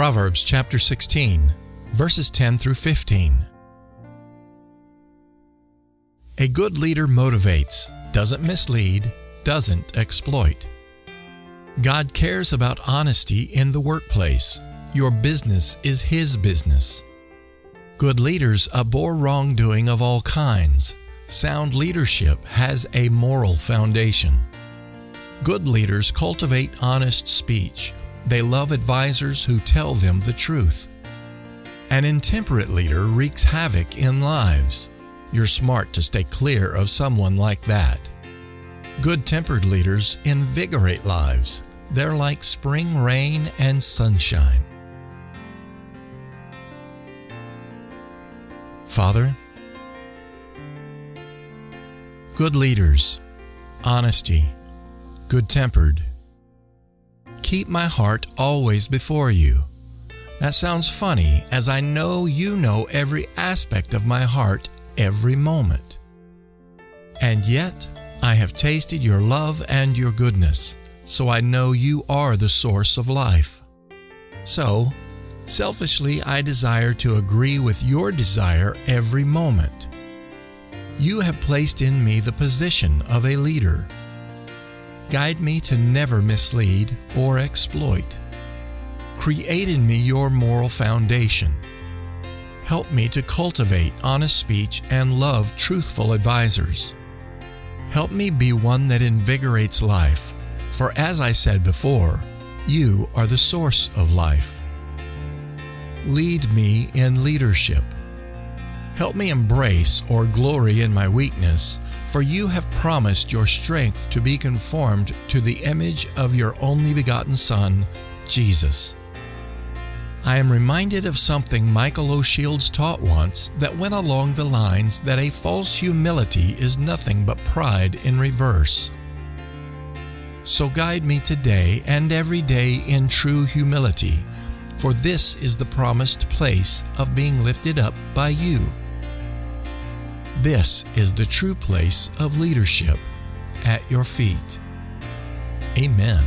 Proverbs chapter 16, verses 10 through 15. A good leader motivates, doesn't mislead, doesn't exploit. God cares about honesty in the workplace. Your business is His business. Good leaders abhor wrongdoing of all kinds. Sound leadership has a moral foundation. Good leaders cultivate honest speech. They love advisors who tell them the truth. An intemperate leader wreaks havoc in lives. You're smart to stay clear of someone like that. Good-tempered leaders invigorate lives. They're like spring rain and sunshine. Father, good leaders, honesty, good-tempered. Keep my heart always before you. That sounds funny, as I know you know every aspect of my heart every moment. And yet, I have tasted your love and your goodness, so I know you are the source of life. So, selfishly, I desire to agree with your desire every moment. You have placed in me the position of a leader. Guide me to never mislead or exploit. Create in me your moral foundation. Help me to cultivate honest speech and love truthful advisors. Help me be one that invigorates life, for as I said before, you are the source of life. Lead me in leadership. Help me embrace or glory in my weakness, for you have promised your strength to be conformed to the image of your only begotten Son, Jesus. I am reminded of something Michael O'Shields taught once that went along the lines that a false humility is nothing but pride in reverse. So guide me today and every day in true humility, for this is the promised place of being lifted up by you. This is the true place of leadership at your feet. Amen.